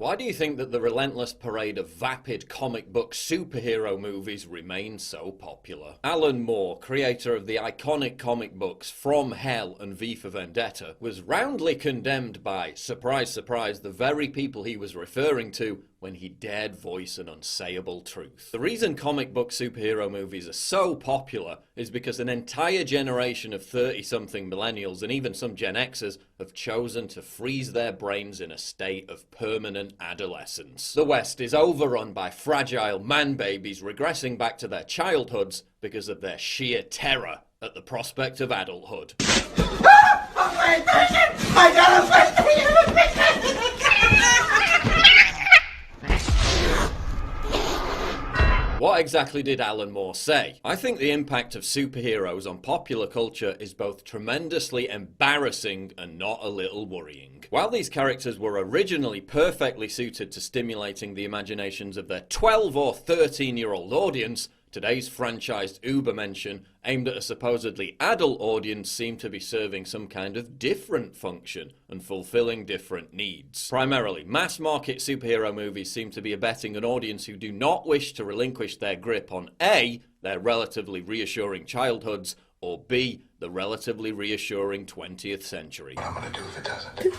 Why do you think that the relentless parade of vapid comic book superhero movies remains so popular? Alan Moore, creator of the iconic comic books From Hell and V for Vendetta, was roundly condemned by, surprise surprise, the very people he was referring to when he dared voice an unsayable truth. The reason comic book superhero movies are so popular is because an entire generation of 30-something millennials and even some Gen Xers have chosen to freeze their brains in a state of permanent adolescence. The West is overrun by fragile man-babies regressing back to their childhoods because of their sheer terror at the prospect of adulthood. What exactly did Alan Moore say? I think the impact of superheroes on popular culture is both tremendously embarrassing and not a little worrying. While these characters were originally perfectly suited to stimulating the imaginations of their 12 or 13-year-old audience, today's franchised Ubermenschen, aimed at a supposedly adult audience, seem to be serving some kind of different function and fulfilling different needs. Primarily, mass-market superhero movies seem to be abetting an audience who do not wish to relinquish their grip on A, their relatively reassuring childhoods, or B, the relatively reassuring 20th century. What I'm gonna do if it doesn't?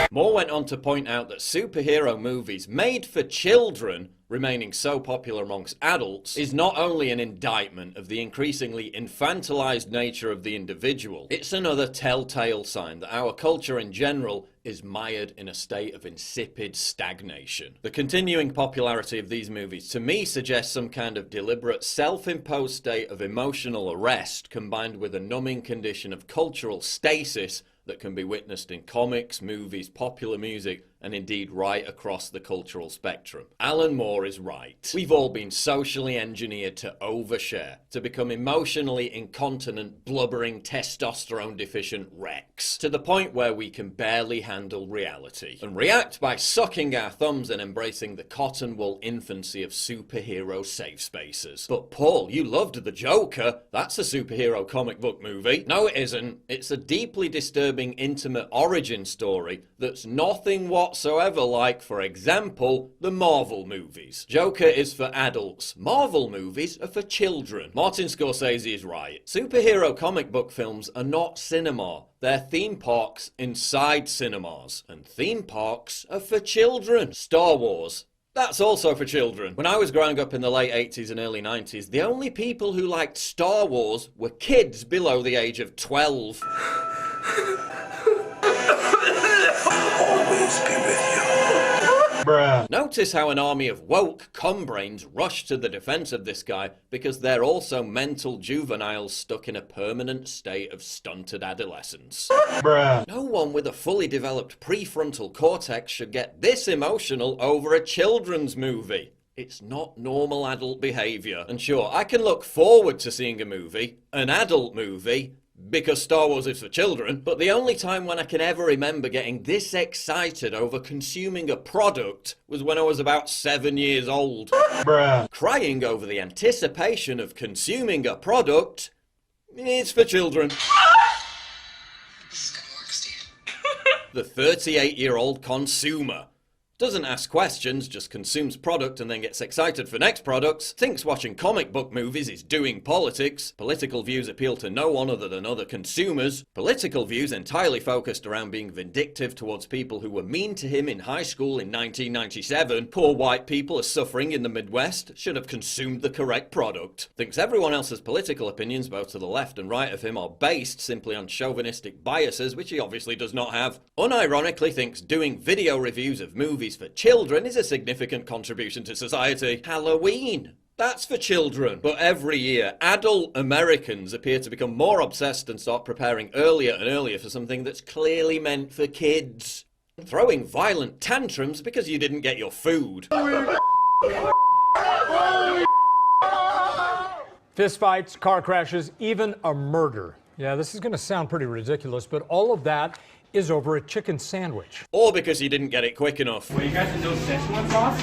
Moore went on to point out that superhero movies made for children remaining so popular amongst adults is not only an indictment of the increasingly infantilized nature of the individual, it's another telltale sign that our culture in general is mired in a state of insipid stagnation. The continuing popularity of these movies to me suggests some kind of deliberate self-imposed state of emotional arrest combined with a numbing condition of cultural stasis that can be witnessed in comics, movies, popular music, and indeed right across the cultural spectrum. Alan Moore is right. We've all been socially engineered to overshare, to become emotionally incontinent, blubbering, testosterone-deficient wrecks, to the point where we can barely handle reality, and react by sucking our thumbs and embracing the cotton wool infancy of superhero safe spaces. But Paul, you loved The Joker. That's a superhero comic book movie. No, it isn't. It's a deeply disturbing, intimate origin story that's nothing whatsoever like, for example, the Marvel movies. Joker is for adults. Marvel movies are for children. Martin Scorsese is right. Superhero comic book films are not cinema. They're theme parks inside cinemas. And theme parks are for children. Star Wars. That's also for children. When I was growing up in the late 80s and early 90s, the only people who liked Star Wars were kids below the age of 12. Always be with you. Bruh. Notice how an army of woke cumbrains rush to the defense of this guy because they're also mental juveniles stuck in a permanent state of stunted adolescence. Bruh. No one with a fully developed prefrontal cortex should get this emotional over a children's movie. It's not normal adult behavior. And sure, I can look forward to seeing a movie, an adult movie, because Star Wars is for children, but the only time when I can ever remember getting this excited over consuming a product was when I was about 7 years old. Bruh. Crying over the anticipation of consuming a product is for children. This is gonna work, Steve. The 38-year-old consumer doesn't ask questions, just consumes product and then gets excited for next products, thinks watching comic book movies is doing politics, political views appeal to no one other than other consumers, political views entirely focused around being vindictive towards people who were mean to him in high school in 1997, poor white people are suffering in the Midwest, should have consumed the correct product, thinks everyone else's political opinions, both to the left and right of him, are based simply on chauvinistic biases, which he obviously does not have, unironically thinks doing video reviews of movies for children is a significant contribution to society. Halloween. That's for children. But every year, adult Americans appear to become more obsessed and start preparing earlier and earlier for something that's clearly meant for kids. Throwing violent tantrums because you didn't get your food. Fistfights, car crashes, even a murder. Yeah, this is going to sound pretty ridiculous, but all of that is over a chicken sandwich. Or because you didn't get it quick enough. Well, you guys are no Szechuan sauce?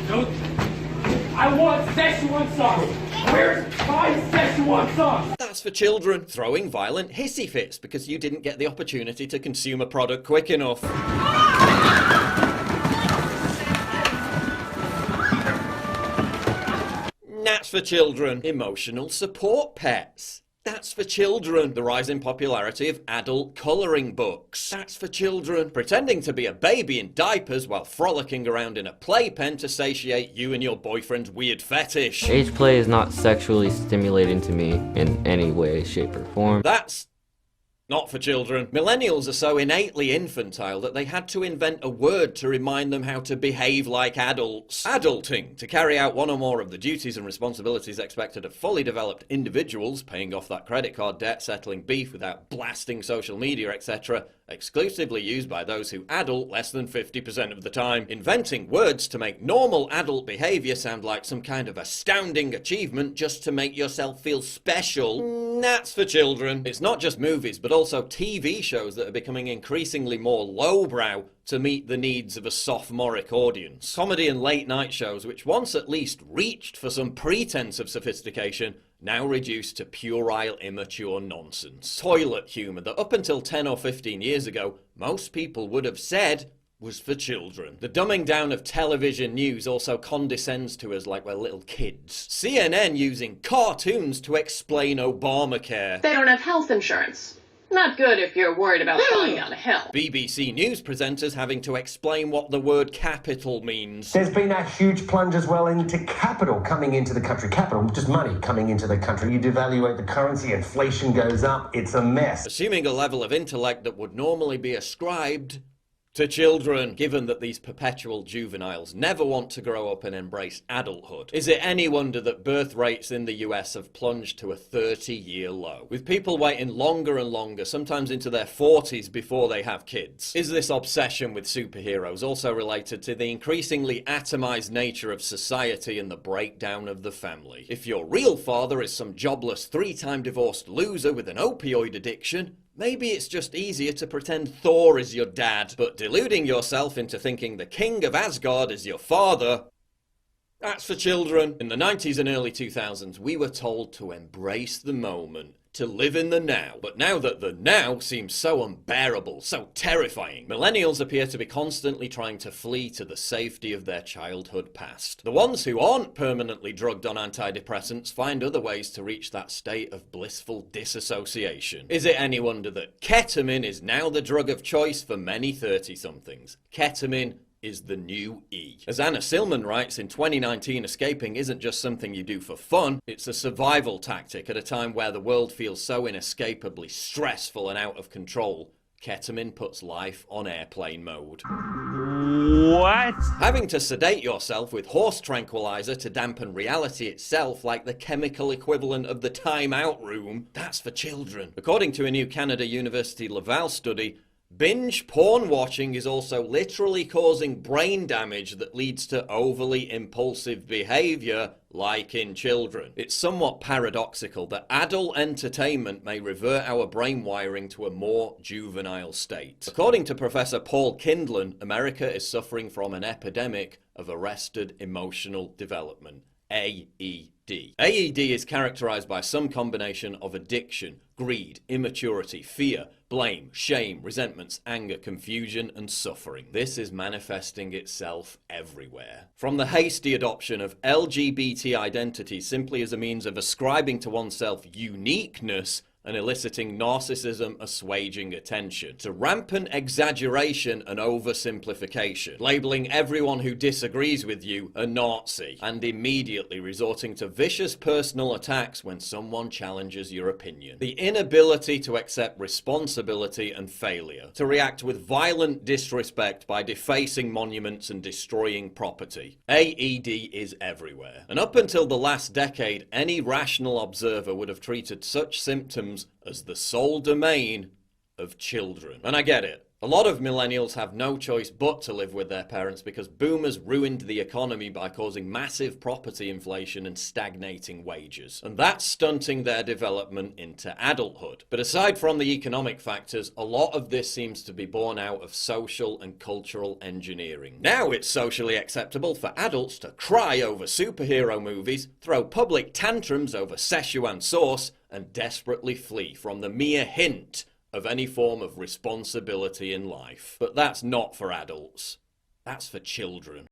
No. I want Szechuan sauce. Where's my Szechuan sauce? That's for children throwing violent hissy fits because you didn't get the opportunity to consume a product quick enough. That's for children emotional support pets. That's for children the rising popularity of adult colouring books. That's for children pretending to be a baby in diapers while frolicking around in a playpen to satiate you and your boyfriend's weird fetish. Age play is not sexually stimulating to me in any way, shape, or form. That's not for children. Millennials are so innately infantile that they had to invent a word to remind them how to behave like adults. Adulting, to carry out one or more of the duties and responsibilities expected of fully developed individuals, paying off that credit card debt, settling beef without blasting social media, etc., exclusively used by those who adult less than 50% of the time. Inventing words to make normal adult behavior sound like some kind of astounding achievement just to make yourself feel special. That's for children. It's not just movies, but also TV shows that are becoming increasingly more lowbrow to meet the needs of a sophomoric audience. Comedy and late night shows, which once at least reached for some pretense of sophistication, now reduced to puerile, immature nonsense. Toilet humour that up until 10 or 15 years ago, most people would have said was for children. The dumbing down of television news also condescends to us like we're little kids. CNN using cartoons to explain Obamacare. They don't have health insurance. Not good if you're worried about falling down a hill. BBC News presenters having to explain what the word capital means. There's been a huge plunge as well into capital coming into the country. Capital, just money coming into the country. You devaluate the currency, inflation goes up, it's a mess. Assuming a level of intellect that would normally be ascribed to children, given that these perpetual juveniles never want to grow up and embrace adulthood. Is it any wonder that birth rates in the US have plunged to a 30-year low, with people waiting longer and longer, sometimes into their 40s before they have kids? Is this obsession with superheroes also related to the increasingly atomized nature of society and the breakdown of the family? If your real father is some jobless 3-time divorced loser with an opioid addiction, maybe it's just easier to pretend Thor is your dad, but deluding yourself into thinking the king of Asgard is your father, that's for children. In the 90s and early 2000s, we were told to embrace the moment, to live in the now. But now that the now seems so unbearable, so terrifying, millennials appear to be constantly trying to flee to the safety of their childhood past. The ones who aren't permanently drugged on antidepressants find other ways to reach that state of blissful disassociation. Is it any wonder that ketamine is now the drug of choice for many 30-somethings? Ketamine is the new E. As Anna Silman writes in 2019, escaping isn't just something you do for fun, it's a survival tactic at a time where the world feels so inescapably stressful and out of control. Ketamine puts life on airplane mode. What? Having to sedate yourself with horse tranquilizer to dampen reality itself like the chemical equivalent of the time-out room, that's for children. According to a new Canada University Laval study, binge porn watching is also literally causing brain damage that leads to overly impulsive behavior, like in children. It's somewhat paradoxical that adult entertainment may revert our brain wiring to a more juvenile state. According to Professor Paul Kindlen, America is suffering from an epidemic of arrested emotional development, AED. AED is characterized by some combination of addiction, greed, immaturity, fear, blame, shame, resentments, anger, confusion, and suffering. This is manifesting itself everywhere. From the hasty adoption of LGBT identity simply as a means of ascribing to oneself uniqueness and eliciting narcissism, assuaging attention, to rampant exaggeration and oversimplification, labeling everyone who disagrees with you a Nazi, and immediately resorting to vicious personal attacks when someone challenges your opinion. The inability to accept responsibility and failure, to react with violent disrespect by defacing monuments and destroying property. AED is everywhere. And up until the last decade, any rational observer would have treated such symptoms as the sole domain of children. And I get it. A lot of millennials have no choice but to live with their parents because boomers ruined the economy by causing massive property inflation and stagnating wages. And that's stunting their development into adulthood. But aside from the economic factors, a lot of this seems to be born out of social and cultural engineering. Now it's socially acceptable for adults to cry over superhero movies, throw public tantrums over Szechuan sauce, and desperately flee from the mere hint of any form of responsibility in life. But that's not for adults. That's for children.